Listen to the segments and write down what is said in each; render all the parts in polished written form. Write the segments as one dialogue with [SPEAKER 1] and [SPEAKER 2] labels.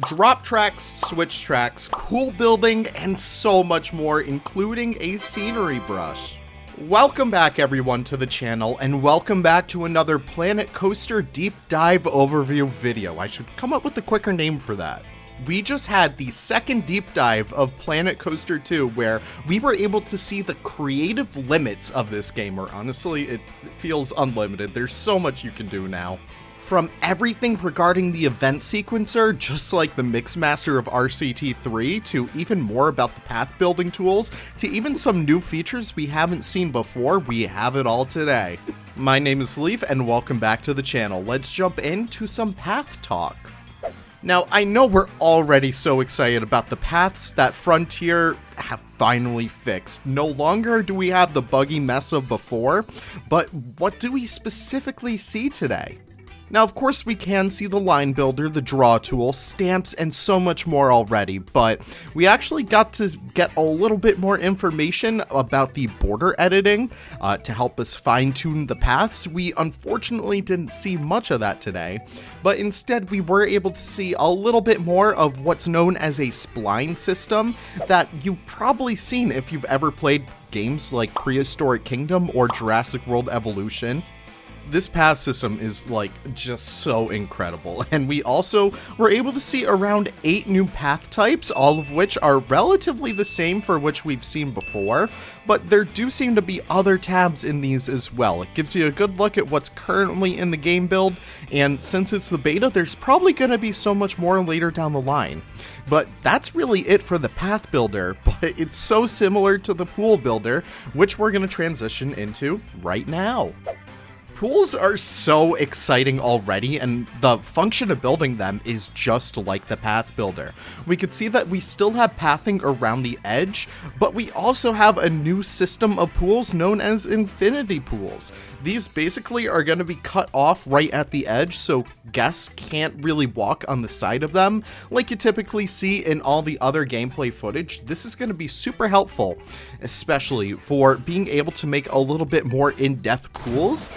[SPEAKER 1] Drop tracks, switch tracks, pool building, and so much more, including a scenery brush. Welcome back everyone to the channel, and welcome back to another Planet Coaster deep dive overview video. I should come up with a quicker name for that. We just had the second deep dive of Planet Coaster 2, where we were able to see the creative limits of this game, or honestly, it feels unlimited. There's so much you can do now. From everything regarding the event sequencer, just like the Mixmaster of RCT3, to even more about the path building tools, to even some new features we haven't seen before, we have it all today. My name is Leaf, and welcome back to the channel. Let's jump into some path talk. Now, I know we're already so excited about the paths that Frontier have finally fixed. No longer do we have the buggy mess of before, but what do we specifically see today? Now, of course, we can see the line builder, the draw tool, stamps, and so much more already, but we actually got to get a little bit more information about the border editing to help us fine-tune the paths. We unfortunately didn't see much of that today, but instead we were able to see a little bit more of what's known as a spline system that you've probably seen if you've ever played games like Prehistoric Kingdom or Jurassic World Evolution. This path system is like just so incredible, and we also were able to see around 8 new path types, all of which are relatively the same for which we've seen before, but there do seem to be other tabs in these as well. It gives you a good look at what's currently in the game build, and since it's the beta, there's probably going to be so much more later down the line. But that's really it for the path builder, but it's so similar to the pool builder, which we're going to transition into right now. Pools are so exciting already, and the function of building them is just like the path builder. We could see that we still have pathing around the edge, but we also have a new system of pools known as infinity pools. These basically are going to be cut off right at the edge, so guests can't really walk on the side of them like you typically see in all the other gameplay footage. This is going to be super helpful, especially for being able to make a little bit more in-depth pools,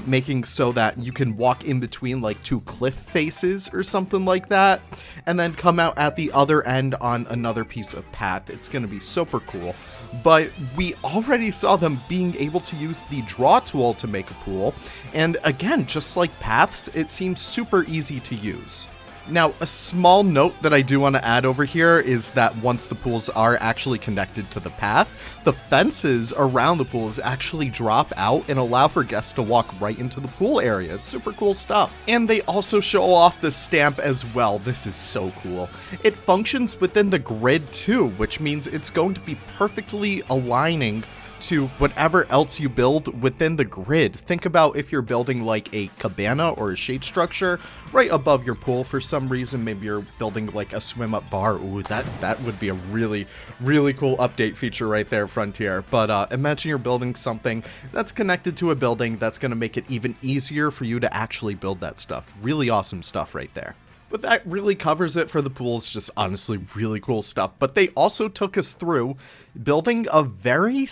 [SPEAKER 1] making so that you can walk in between like 2 cliff faces or something like that, and then come out at the other end on another piece of path. It's going to be super cool. But we already saw them being able to use the draw tool to make a pool, and again, just like paths, it seems super easy to use. Now, a small note that I do want to add over here is that once the pools are actually connected to the path, the fences around the pools actually drop out and allow for guests to walk right into the pool area. It's super cool stuff. And they also show off the stamp as well. This is so cool. It functions within the grid too, which means it's going to be perfectly aligning to whatever else you build within the grid. Think about if you're building like a cabana or a shade structure right above your pool for some reason. Maybe you're building like a swim up bar. Ooh, that would be a really cool update feature right there, Frontier. But imagine you're building something that's connected to a building that's going to make it even easier for you to actually build that stuff. Really awesome stuff right there. But that really covers it for the pools, just honestly really cool stuff. But they also took us through building a very,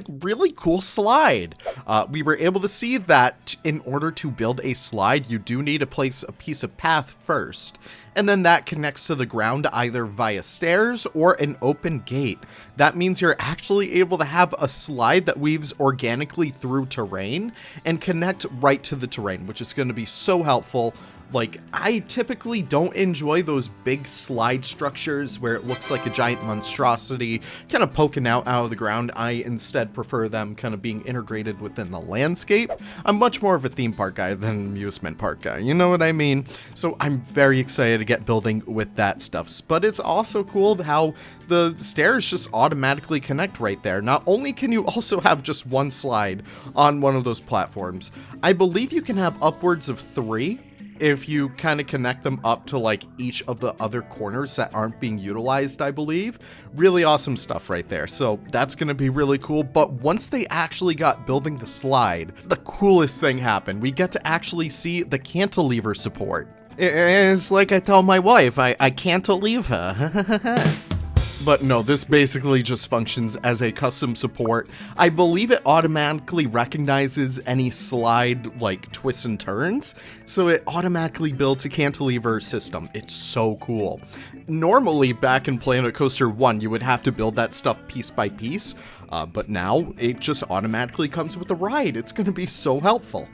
[SPEAKER 1] really cool slide. We were able to see that in order to build a slide, you do need to place a piece of path first. And then that connects to the ground either via stairs or an open gate. That means you're actually able to have a slide that weaves organically through terrain and connect right to the terrain, which is going to be so helpful. Like, I typically don't enjoy those big slide structures where it looks like a giant monstrosity kind of poking out of the ground. I instead prefer them kind of being integrated within the landscape. I'm much more of a theme park guy than an amusement park guy, you know what I mean? So I'm very excited to get building with that stuff. But it's also cool how the stairs just automatically connect right there. Not only can you also have just one slide on one of those platforms, I believe you can have upwards of 3 if you kind of connect them up to like each of the other corners that aren't being utilized, I believe. Really awesome stuff right there. So that's going to be really cool. But once they actually got building the slide, the coolest thing happened. We get to actually see the cantilever support. It's like I tell my wife, I can't leave her. But no, this basically just functions as a custom support. I believe it automatically recognizes any slide, like, twists and turns, so it automatically builds a cantilever system. It's so cool. Normally, back in Planet Coaster 1, you would have to build that stuff piece by piece, but now it just automatically comes with the ride. It's going to be so helpful.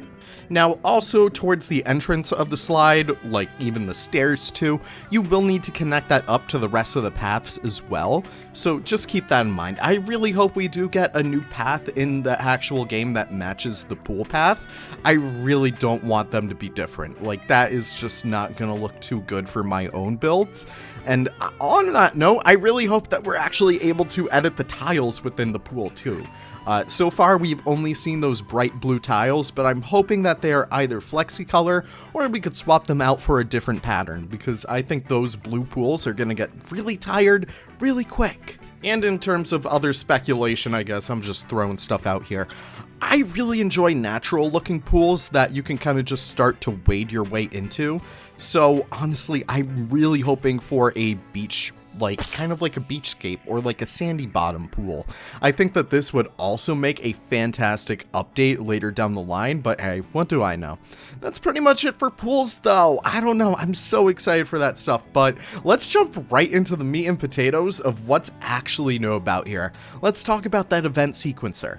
[SPEAKER 1] Now, also towards the entrance of the slide, like even the stairs too, you will need to connect that up to the rest of the paths as well, so just keep that in mind. I really hope we do get a new path in the actual game that matches the pool path. I really don't want them to be different. Like, that is just not gonna look too good for my own builds. And on that note, I really hope that we're actually able to edit the tiles within the pool too. So far, we've only seen those bright blue tiles, but I'm hoping that they are either flexi-color or we could swap them out for a different pattern, because I think those blue pools are going to get really tired really quick. And in terms of other speculation, I guess I'm just throwing stuff out here. I really enjoy natural-looking pools that you can kind of just start to wade your way into. So honestly, I'm really hoping for a beach, like kind of like a beachscape or like a sandy bottom pool. I think that this would also make a fantastic update later down the line, but hey, what do I know? That's pretty much it for pools though. I don't know, I'm so excited for that stuff, but let's jump right into the meat and potatoes of what's actually new about here. Let's talk about that event sequencer.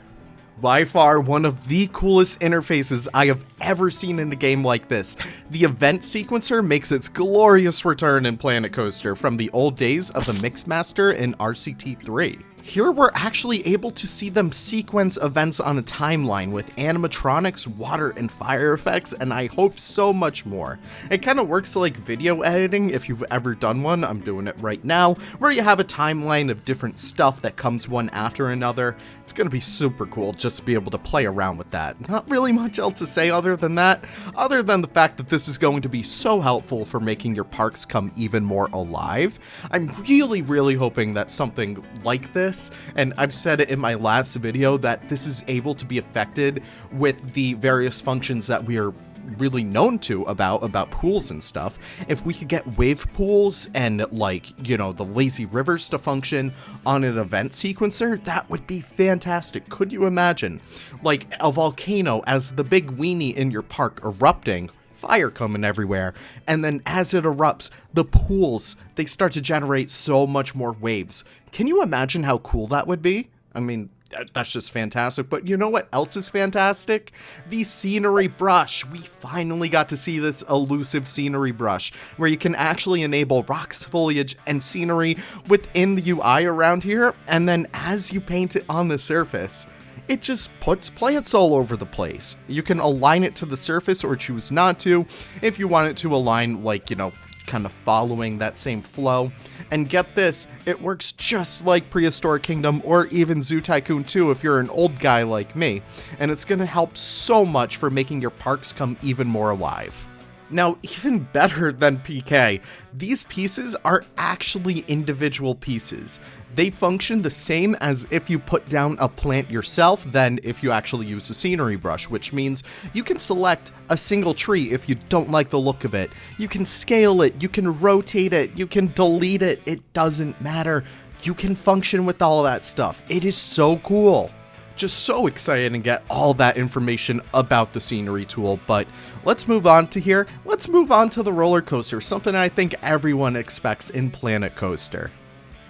[SPEAKER 1] By far, one of the coolest interfaces I have ever seen in a game like this. The event sequencer makes its glorious return in Planet Coaster from the old days of the Mixmaster in RCT3. Here we're actually able to see them sequence events on a timeline with animatronics, water and fire effects, and I hope so much more. It kind of works like video editing if you've ever done one. I'm doing it right now, where you have a timeline of different stuff that comes one after another. It's going to be super cool just to be able to play around with that. Not really much else to say other than that, other than the fact that this is going to be so helpful for making your parks come even more alive. I'm really hoping that something like this, and I've said it in my last video, that this is able to be affected with the various functions that we are really known to about pools and stuff. If we could get wave pools and, like, you know, the lazy rivers to function on an event sequencer, that would be fantastic. Could you imagine, like, a volcano as the big weenie in your park erupting, fire coming everywhere, and then as it erupts, the pools, they start to generate so much more waves. Can you imagine how cool that would be? I mean, that's just fantastic. But you know what else is fantastic? The scenery brush. We finally got to see this elusive scenery brush where you can actually enable rocks, foliage, and scenery within the UI around here, and then as you paint it on the surface, it just puts plants all over the place. You can align it to the surface or choose not to if you want it to align, like, you know, kind of following that same flow. And get this, it works just like Prehistoric Kingdom or even Zoo Tycoon 2 if you're an old guy like me, and it's going to help so much for making your parks come even more alive. Now, even better than PK, these pieces are actually individual pieces. They function the same as if you put down a plant yourself than if you actually use a scenery brush, which means you can select a single tree if you don't like the look of it. You can scale it, you can rotate it, you can delete it, it doesn't matter. You can function with all that stuff. It is so cool. Just so excited to get all that information about the scenery tool, but let's move on to here. Let's move on to the roller coaster, something I think everyone expects in Planet Coaster.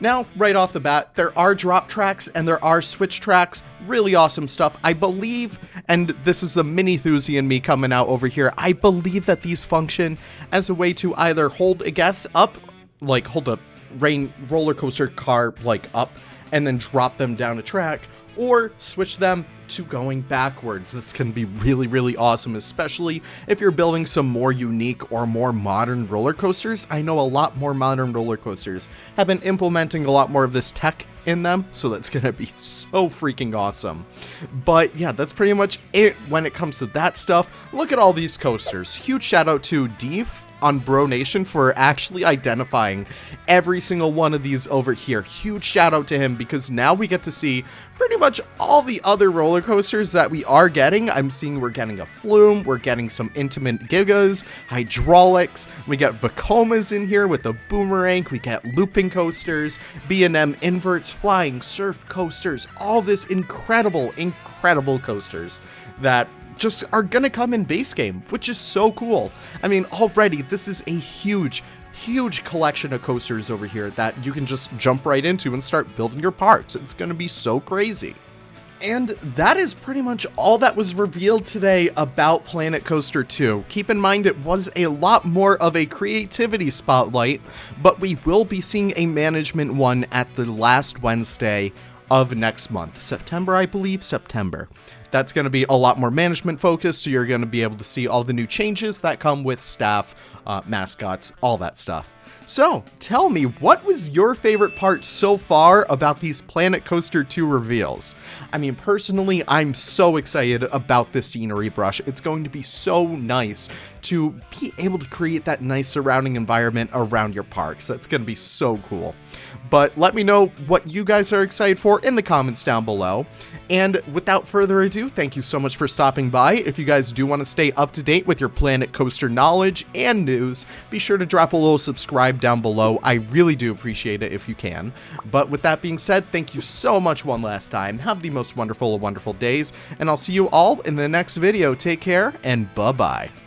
[SPEAKER 1] Now, right off the bat, there are drop tracks and there are switch tracks. Really awesome stuff. I believe, and this is the mini-thuzy in me coming out over here, I believe that these function as a way to either hold a guest up, like hold a roller coaster car like up and then drop them down a track, or switch them to going backwards. This can be really awesome, especially if you're building some more unique or more modern roller coasters. I know a lot more modern roller coasters have been implementing a lot more of this tech in them, so that's gonna be so freaking awesome. But yeah, that's pretty much it when it comes to that stuff. Look at all these coasters. Huge shout out to Deef on Bro Nation for actually identifying every single one of these over here. Huge shout out to him, because now we get to see pretty much all the other roller coasters that we are getting. I'm seeing we're getting a flume, we're getting some intimate gigas, hydraulics, we get Vacomas in here with the boomerang, we get looping coasters, B&M inverts, flying surf coasters, all this incredible coasters that just are gonna come in base game, which is so cool. I mean, already this is a huge collection of coasters over here that you can just jump right into and start building your parks. It's gonna be so crazy. And that is pretty much all that was revealed today about Planet Coaster 2. Keep in mind it was a lot more of a creativity spotlight, but we will be seeing a management one at the last Wednesday of next month. September, I believe, September. That's going to be a lot more management focused, so you're going to be able to see all the new changes that come with staff, mascots, all that stuff. So, tell me, what was your favorite part so far about these Planet Coaster 2 reveals? I mean, personally, I'm so excited about this scenery brush. It's going to be so nice to be able to create that nice surrounding environment around your parks. That's going to be so cool. But let me know what you guys are excited for in the comments down below. And without further ado, thank you so much for stopping by. If you guys do want to stay up to date with your Planet Coaster knowledge and news, be sure to drop a little subscribe down below. I really do appreciate it if you can. But with that being said, thank you so much one last time. Have the most wonderful of wonderful days, and I'll see you all in the next video. Take care, and bye-bye.